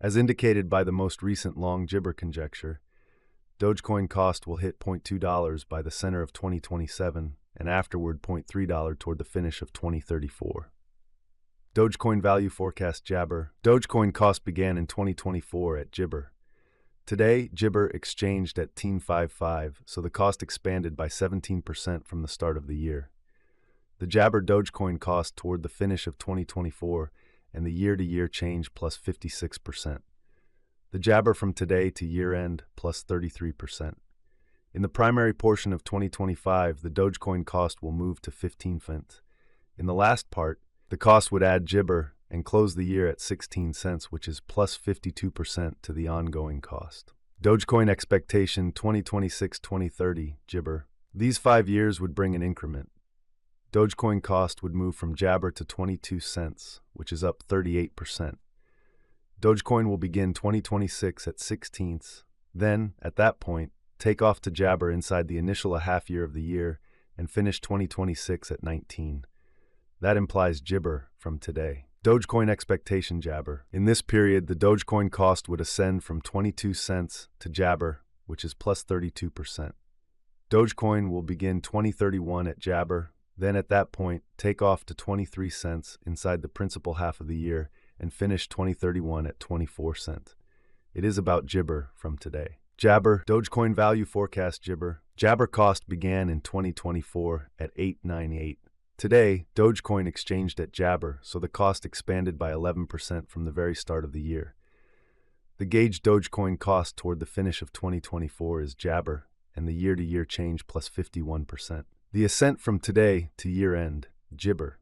As indicated by the most recent long gibber conjecture, Dogecoin cost will hit $0.2 by the center of 2027 and afterward $0.3 toward the finish of 2034. Dogecoin value forecast Jabber. Dogecoin cost began in 2024 at Jibber. Today, Jibber exchanged at X5000, so the cost expanded by 17% from the start of the year. The Jabber Dogecoin cost toward the finish of 2024 and the year-to-year change plus 56%. The Jabber from today to year-end plus 33%. In the primary portion of 2025, the Dogecoin cost will move to 15 cents. In the last part, the cost would add Jibber and close the year at 16 cents, which is plus 52% to the ongoing cost. Dogecoin expectation 2026-2030, Jibber. These 5 years would bring an increment. Dogecoin cost would move from Jabber to 22 cents, which is up 38%. Dogecoin will begin 2026 at 16 cents. Then, at that point, take off to Jabber inside the initial half year of the year and finish 2026 at 19. That implies Jibber from today. Dogecoin expectation Jabber. In this period, the Dogecoin cost would ascend from 22 cents to Jabber, which is plus 32%. Dogecoin will begin 2031 at Jabber, then at that point, take off to 23 cents inside the principal half of the year and finish 2031 at 24 cents. It is about Jibber from today. Jabber, Dogecoin value forecast Jibber. Jabber cost began in 2024 at 898. Today, Dogecoin exchanged at Jabber, so the cost expanded by 11% from the very start of the year. The gauge Dogecoin cost toward the finish of 2024 is Jabber, and the year-to-year change plus 51%. The ascent from today to year-end, Jibber.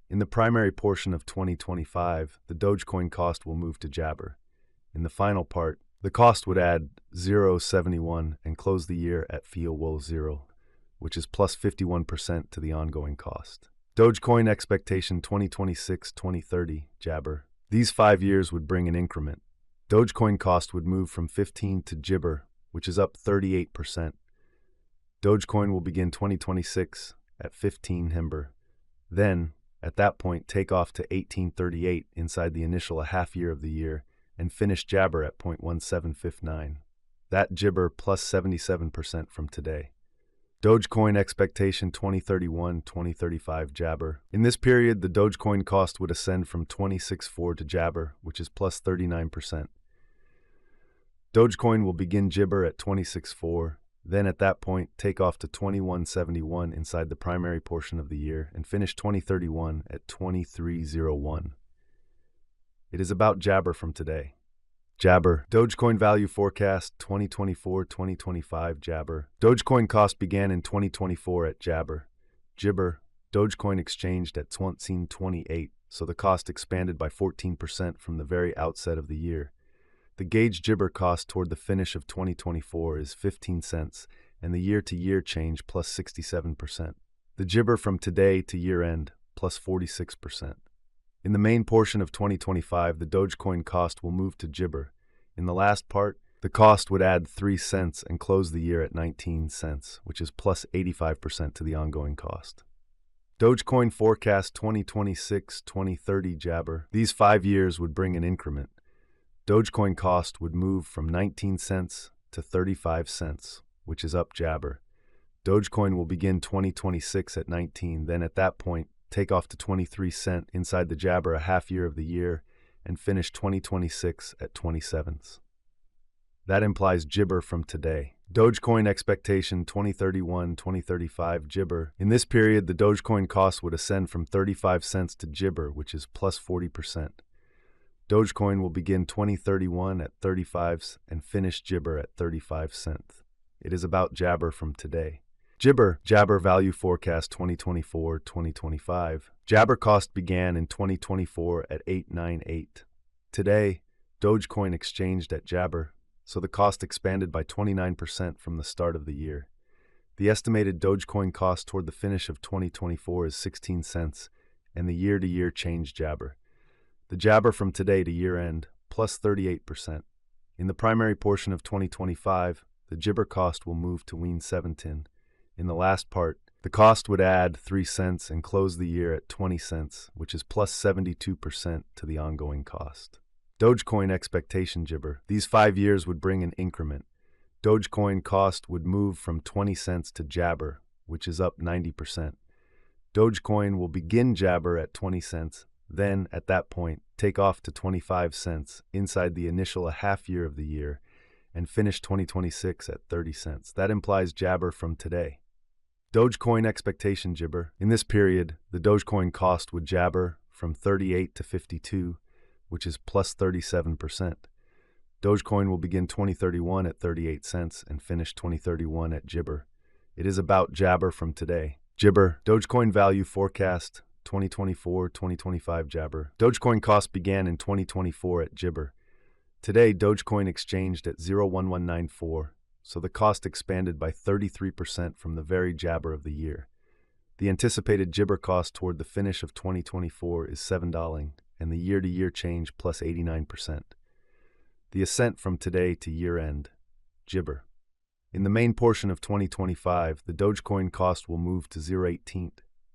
In the primary portion of 2025, the Dogecoin cost will move to Jabber. In the final part, the cost would add 0.71 and close the year at 0, which is plus 51% to the ongoing cost. Dogecoin expectation 2026-2030, Jabber. These 5 years would bring an increment. Dogecoin cost would move from 15 to Jibber, which is up 38%. Dogecoin will begin 2026 at 15 Hember. Then, at that point, take off to 1838 inside the initial half year of the year and finish Jabber at 0.1759. That Jibber plus 77% from today. Dogecoin expectation 2031-2035 Jabber. In this period, the Dogecoin cost would ascend from 26.4 to Jabber, which is plus 39%. Dogecoin will begin Jibber at 26.4. Then at that point, take off to 2171 inside the primary portion of the year and finish 2031 at 2301. It is about Jabber from today. Jabber, Dogecoin value forecast 2024-2025 Jabber. Dogecoin cost began in 2024 at Jabber. Jibber, Dogecoin exchanged at 2028, so the cost expanded by 14% from the very outset of the year. The gauge Jibber cost toward the finish of 2024 is 15 cents, and the year-to-year change plus 67%. The Jibber from today to year-end plus 46%. In the main portion of 2025, the Dogecoin cost will move to Jibber. In the last part, the cost would add 3 cents and close the year at 19 cents, which is plus 85% to the ongoing cost. Dogecoin forecast 2026-2030 Jabber. These 5 years would bring an increment. Dogecoin cost would move from 19 cents to 35 cents, which is up Jabber. Dogecoin will begin 2026 at 19, then at that point, take off to 23 cents inside the Jabber a half year of the year and finish 2026 at 27 cents. That implies Jibber from today. Dogecoin expectation 2031-2035 Jibber. In this period, the Dogecoin cost would ascend from 35 cents to Jibber, which is plus 40%. Dogecoin will begin 2031 at 35 and finish Jibber at 35 cents. It is about Jabber from today. Jabber value forecast 2024-2025. Jabber cost began in 2024 at 898. Today, Dogecoin exchanged at Jabber, so the cost expanded by 29% from the start of the year. The estimated Dogecoin cost toward the finish of 2024 is 16 cents, and the year-to-year change Jabber. The Jabber from today to year-end, plus 38%. In the primary portion of 2025, the Jibber cost will move to Wien 17. In the last part, the cost would add 3 cents and close the year at 20 cents, which is plus 72% to the ongoing cost. Dogecoin expectation Gibber. These 5 years would bring an increment. Dogecoin cost would move from 20 cents to Jabber, which is up 90%. Dogecoin will begin Jabber at 20 cents, then, at that point, take off to 25 cents inside the initial half year of the year, and finish 2026 at 30 cents. That implies Jabber from today. Dogecoin expectation Gibber. In this period, the Dogecoin cost would Jabber from 38 to 52, which is plus 37%. Dogecoin will begin 2031 at 38 cents and finish 2031 at Jibber. It is about Jabber from today. Jibber, Dogecoin value forecast, 2024-2025 Jabber. Dogecoin cost began in 2024 at Jibber. Today, Dogecoin exchanged at 0.1194, so the cost expanded by 33% from the very Jabber of the year. The anticipated Jibber cost toward the finish of 2024 is $7, and the year-to-year change plus 89%. The ascent from today to year-end, Jibber. In the main portion of 2025, the Dogecoin cost will move to 0.18.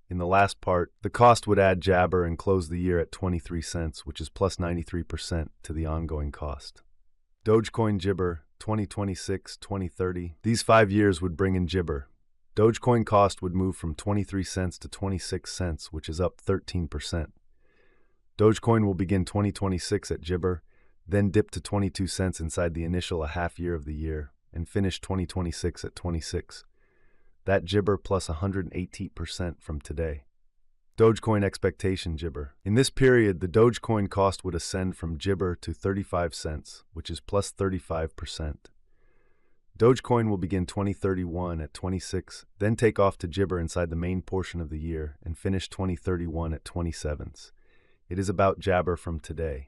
In the last part, the cost would add Jabber and close the year at 23 cents, which is plus 93% to the ongoing cost. Dogecoin Jibber, 2026-2030. These 5 years would bring in Jibber. Dogecoin cost would move from 23 cents to 26 cents, which is up 13%. Dogecoin will begin 2026 at Jibber, then dip to 22 cents inside the initial half year of the year, and finish 2026 at 26. That Jibber plus 118% from today. Dogecoin expectation Jibber. In this period, the Dogecoin cost would ascend from Jibber to 35 cents, which is plus 35%. Dogecoin will begin 2031 at 26, then take off to Jibber inside the main portion of the year, and finish 2031 at 27. It is about Jabber from today.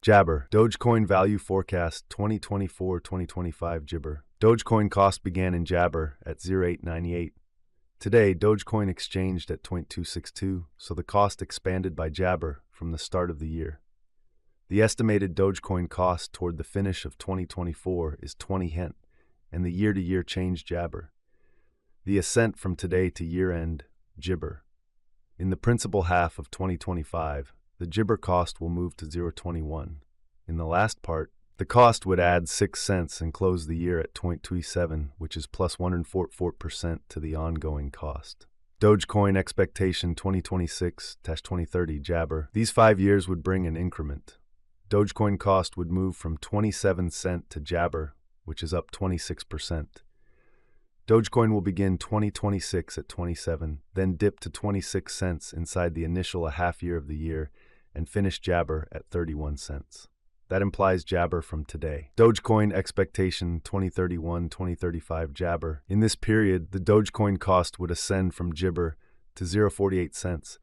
Jabber, Dogecoin value forecast 2024-2025 Jibber. Dogecoin cost began in Jabber at 0.898. Today, Dogecoin exchanged at 0.262, so the cost expanded by Jabber from the start of the year. The estimated Dogecoin cost toward the finish of 2024 is 20 cents, and the year-to-year change Jabber. The ascent from today to year-end, Jibber. In the principal half of 2025, the Jibber cost will move to 0.21. In the last part, the cost would add 6 cents and close the year at 0.27, which is plus 144% to the ongoing cost. Dogecoin expectation 2026-2030 Jabber. These 5 years would bring an increment. Dogecoin cost would move from 27 cent to Jabber, which is up 26%. Dogecoin will begin 2026 at 27, then dip to 26 cents inside the initial half year of the year, and finish Jabber at 31 cents. That implies Jabber from today. Dogecoin expectation 2031-2035 Jabber. In this period, the Dogecoin cost would ascend from Jibber to 0.48 cents,